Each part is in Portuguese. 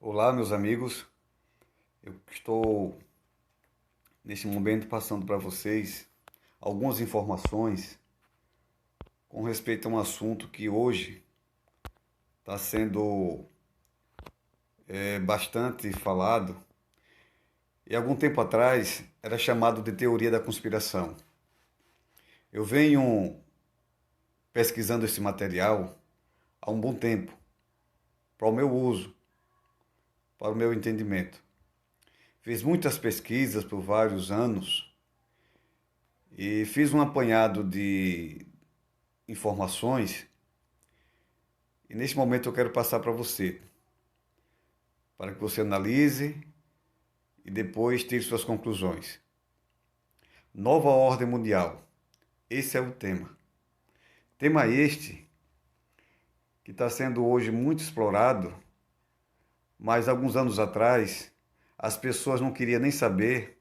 Olá, meus amigos. Eu estou nesse momento passando para vocês algumas informações com respeito a um assunto que hoje está sendo bastante falado e algum tempo atrás era chamado de teoria da conspiração. Eu venho pesquisando esse material há um bom tempo para o meu uso, para o meu entendimento. Fiz muitas pesquisas por vários anos e fiz um apanhado de informações. E neste momento eu quero passar para você, para que você analise e depois tire suas conclusões. Nova ordem mundial. Esse é o tema. Tema este que está sendo hoje muito explorado, mas alguns anos atrás as pessoas não queriam nem saber,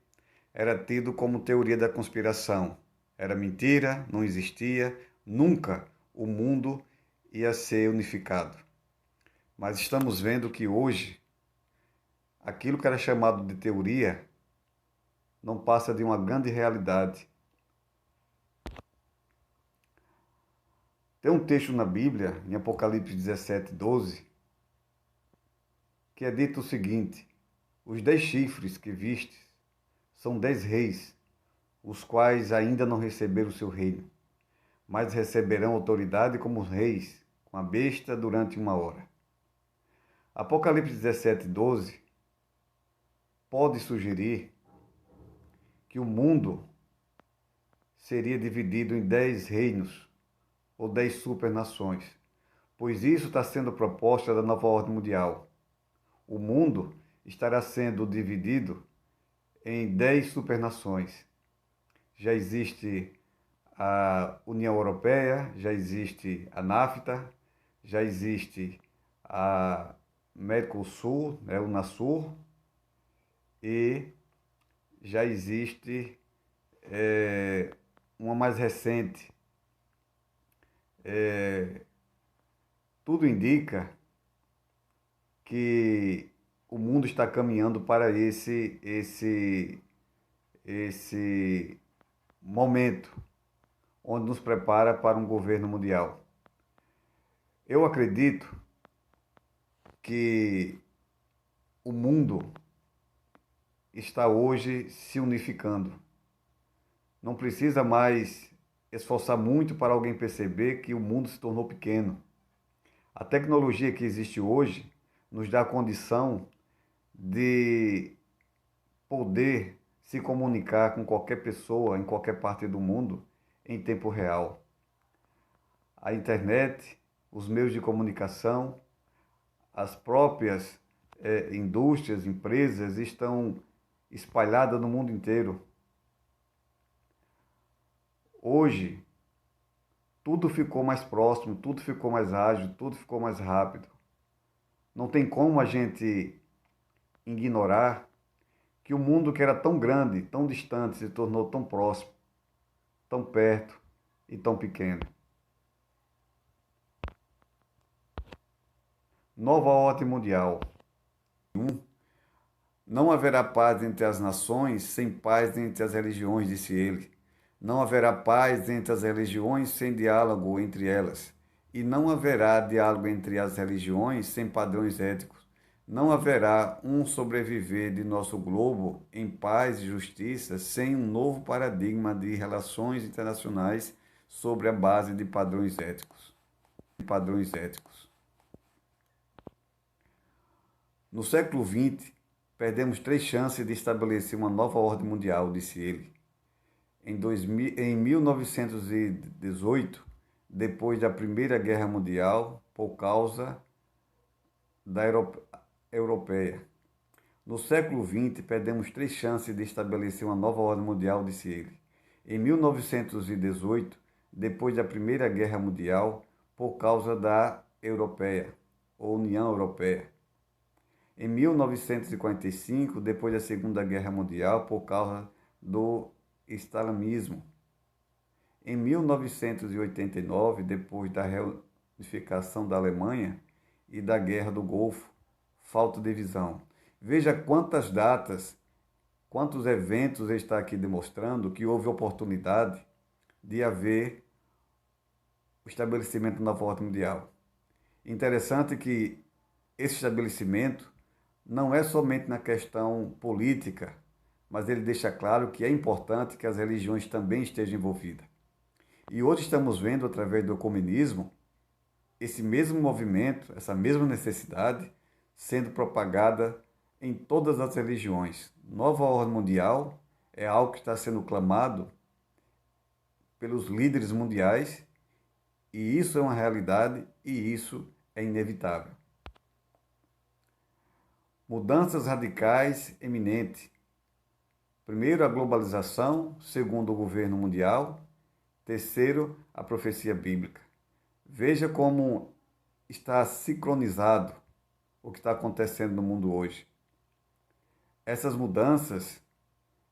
era tido como teoria da conspiração. Era mentira, não existia, nunca o mundo ia ser unificado. Mas estamos vendo que hoje aquilo que era chamado de teoria não passa de uma grande realidade. Tem um texto na Bíblia, em Apocalipse 17:12, que é dito o seguinte: os 10 chifres que vistes são 10 reis, os quais ainda não receberam o seu reino, mas receberão autoridade como os reis, com a besta durante 1 hora. Apocalipse 17:12 pode sugerir que o mundo seria dividido em 10 reinos ou 10 supernações, pois isso está sendo proposta da nova ordem mundial. O mundo estará sendo dividido em 10 supernações. Já existe a União Europeia, já existe a NAFTA, já existe a Mercosul, o Unasur, e já existe uma mais recente. Tudo indica que o mundo está caminhando para esse momento onde nos prepara para um governo mundial. Eu acredito que o mundo está hoje se unificando. Não precisa mais esforçar muito para alguém perceber que o mundo se tornou pequeno. A tecnologia que existe hoje nos dá a condição de poder se comunicar com qualquer pessoa em qualquer parte do mundo em tempo real. A internet, os meios de comunicação, as próprias indústrias, empresas estão espalhadas no mundo inteiro. Hoje, tudo ficou mais próximo, tudo ficou mais ágil, tudo ficou mais rápido. Não tem como a gente ignorar que o mundo que era tão grande, tão distante, se tornou tão próximo, tão perto e tão pequeno. Nova ordem mundial. Não haverá paz entre as nações sem paz entre as religiões, disse ele. Não haverá paz entre as religiões sem diálogo entre elas. E não haverá diálogo entre as religiões sem padrões éticos. Não haverá um sobreviver de nosso globo em paz e justiça sem um novo paradigma de relações internacionais sobre a base de padrões éticos. No século XX, perdemos 3 chances de estabelecer uma nova ordem mundial, disse ele. Em 1918, depois da Primeira Guerra Mundial, por causa da europeia. No século XX, perdemos 3 chances de estabelecer uma nova ordem mundial, disse ele. Em 1918, depois da Primeira Guerra Mundial, por causa da europeia, ou União Europeia. Em 1945, depois da Segunda Guerra Mundial, por causa do stalinismo. Em 1989, depois da reunificação da Alemanha e da Guerra do Golfo, falta de visão. Veja quantas datas, quantos eventos está aqui demonstrando que houve oportunidade de haver o estabelecimento da nova ordem mundial. Interessante que esse estabelecimento não é somente na questão política, mas ele deixa claro que é importante que as religiões também estejam envolvidas. E hoje estamos vendo, através do ecumenismo, esse mesmo movimento, essa mesma necessidade, sendo propagada em todas as religiões. Nova ordem mundial é algo que está sendo clamado pelos líderes mundiais, e isso é uma realidade e isso é inevitável. Mudanças radicais eminentes. Primeiro, a globalização. Segundo, o governo mundial. Terceiro, a profecia bíblica. Veja como está sincronizado o que está acontecendo no mundo hoje. Essas mudanças,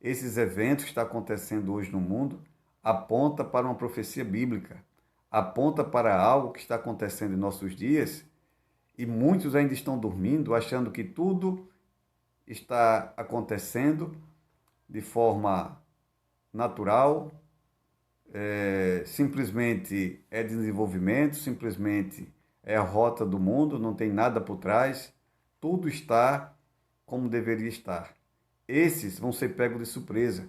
esses eventos que estão acontecendo hoje no mundo, aponta para uma profecia bíblica, aponta para algo que está acontecendo em nossos dias, e muitos ainda estão dormindo, achando que tudo está acontecendo de forma natural, simplesmente é desenvolvimento, simplesmente é a rota do mundo, não tem nada por trás, tudo está como deveria estar. Esses vão ser pegos de surpresa,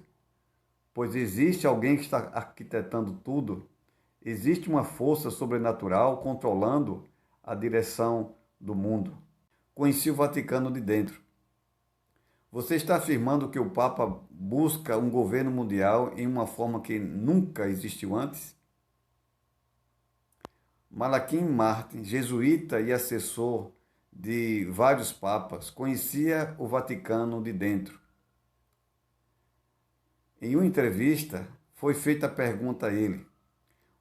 pois existe alguém que está arquitetando tudo, existe uma força sobrenatural controlando a direção do mundo. Conheci o Vaticano de dentro. Você está afirmando que o Papa busca um governo mundial em uma forma que nunca existiu antes? Malaquim Martin, jesuíta e assessor de vários papas, conhecia o Vaticano de dentro. Em uma entrevista, foi feita a pergunta a ele: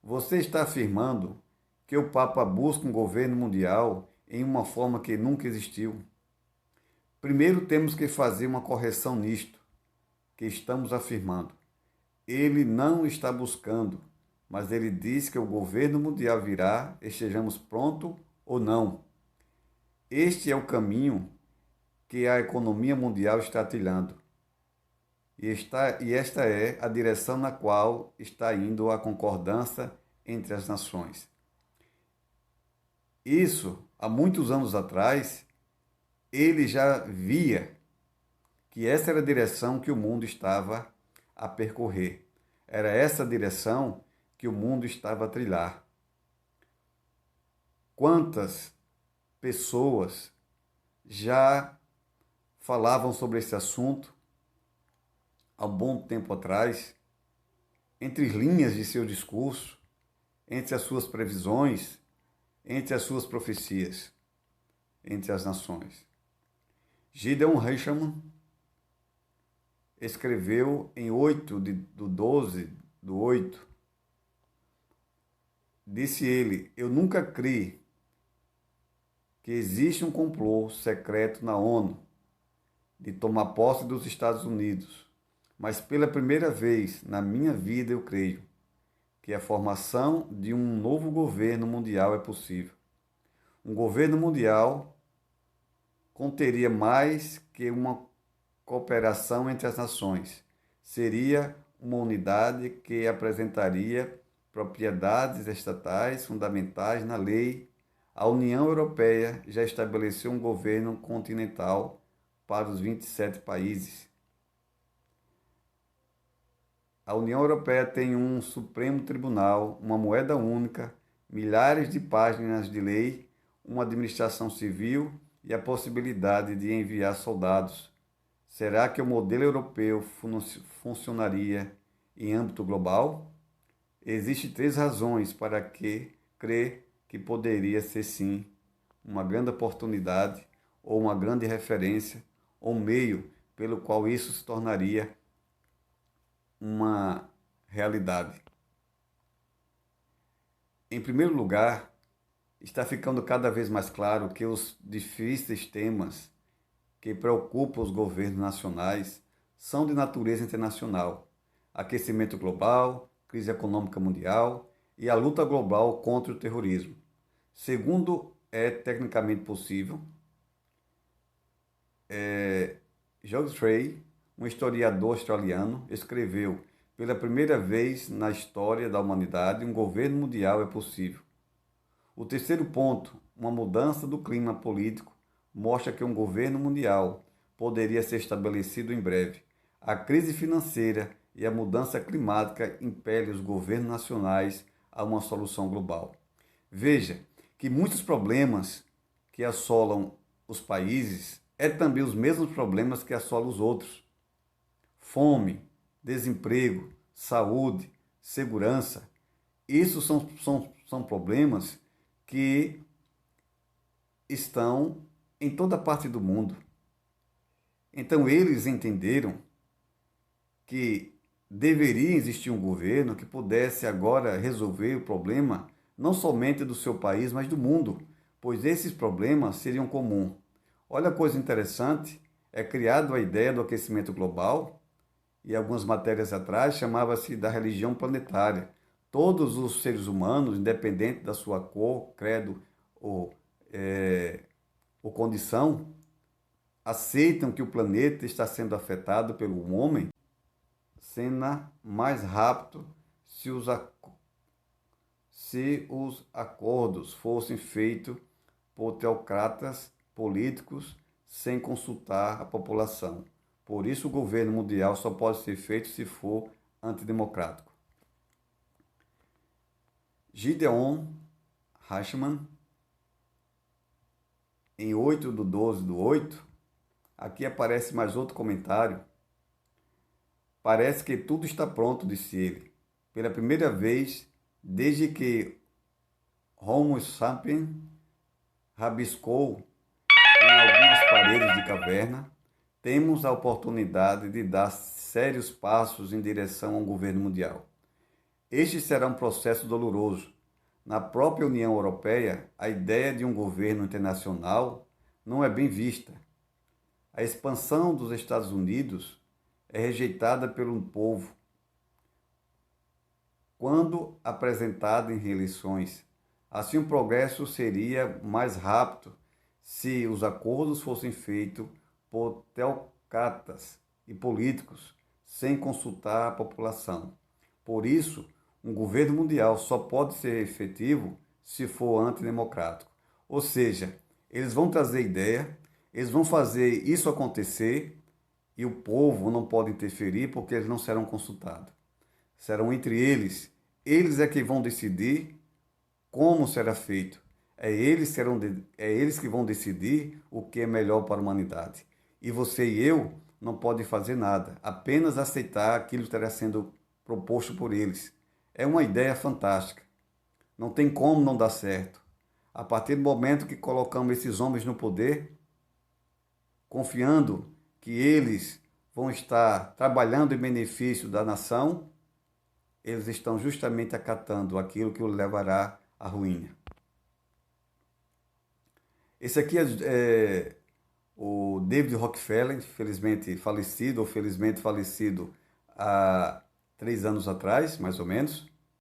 você está afirmando que o Papa busca um governo mundial em uma forma que nunca existiu? Primeiro temos que fazer uma correção nisto que estamos afirmando. Ele não está buscando, mas ele diz que o governo mundial virá, estejamos prontos ou não. Este é o caminho que a economia mundial está trilhando. E esta é a direção na qual está indo a concordância entre as nações. Isso, há muitos anos atrás, ele já via que essa era a direção que o mundo estava a percorrer. Era essa a direção que o mundo estava a trilhar. Quantas pessoas já falavam sobre esse assunto há um bom tempo atrás, entre linhas de seu discurso, entre as suas previsões, entre as suas profecias, entre as nações. Gideon Richman escreveu em 8/12/8, disse ele: eu nunca criei que existe um complô secreto na ONU de tomar posse dos Estados Unidos, mas pela primeira vez na minha vida eu creio que a formação de um novo governo mundial é possível. Um governo mundial conteria mais que uma cooperação entre as nações. Seria uma unidade que apresentaria propriedades estatais fundamentais na lei. A União Europeia já estabeleceu um governo continental para os 27 países. A União Europeia tem um Supremo Tribunal, uma moeda única, milhares de páginas de lei, uma administração civil e a possibilidade de enviar soldados. Será que o modelo europeu funcionaria em âmbito global? Existem 3 razões para crer que poderia ser sim uma grande oportunidade ou uma grande referência ou meio pelo qual isso se tornaria uma realidade. Em primeiro lugar, está ficando cada vez mais claro que os difíceis temas que preocupam os governos nacionais são de natureza internacional: aquecimento global, crise econômica mundial e a luta global contra o terrorismo. Segundo é tecnicamente possível, Geoffrey, um historiador australiano, escreveu: pela primeira vez na história da humanidade, um governo mundial é possível. O terceiro ponto, uma mudança do clima político, mostra que um governo mundial poderia ser estabelecido em breve. A crise financeira e a mudança climática impelem os governos nacionais a uma solução global. Veja que muitos problemas que assolam os países é também os mesmos problemas que assolam os outros. Fome, desemprego, saúde, segurança. Isso são problemas que estão em toda parte do mundo. Então eles entenderam que deveria existir um governo que pudesse agora resolver o problema não somente do seu país, mas do mundo, pois esses problemas seriam comuns. Olha a coisa interessante, é criada a ideia do aquecimento global e algumas matérias atrás chamava-se da religião planetária. Todos os seres humanos, independente da sua cor, credo ou condição, aceitam que o planeta está sendo afetado pelo homem, sendo mais rápido se os acordos fossem feitos por teocratas políticos sem consultar a população. Por isso, o governo mundial só pode ser feito se for antidemocrático. Gideon Heichmann, em 8/12/8, aqui aparece mais outro comentário. Parece que tudo está pronto, disse ele. Pela primeira vez, desde que Homo sapiens rabiscou em algumas paredes de caverna, temos a oportunidade de dar sérios passos em direção a um governo mundial. Este será um processo doloroso. Na própria União Europeia, a ideia de um governo internacional não é bem vista. A expansão dos Estados Unidos é rejeitada pelo povo quando apresentada em reeleições. Assim, o progresso seria mais rápido se os acordos fossem feitos por teocratas e políticos sem consultar a população. Por isso, um governo mundial só pode ser efetivo se for antidemocrático. Ou seja, eles vão trazer ideia, eles vão fazer isso acontecer e o povo não pode interferir porque eles não serão consultados. Serão entre eles. Eles é que vão decidir como será feito. É eles que vão decidir o que é melhor para a humanidade. E você e eu não podem fazer nada, apenas aceitar aquilo que estará sendo proposto por eles. É uma ideia fantástica. Não tem como não dar certo. A partir do momento que colocamos esses homens no poder, confiando que eles vão estar trabalhando em benefício da nação, eles estão justamente acatando aquilo que o levará à ruína. Esse aqui é o David Rockefeller, felizmente falecido há 3 anos atrás, mais ou menos.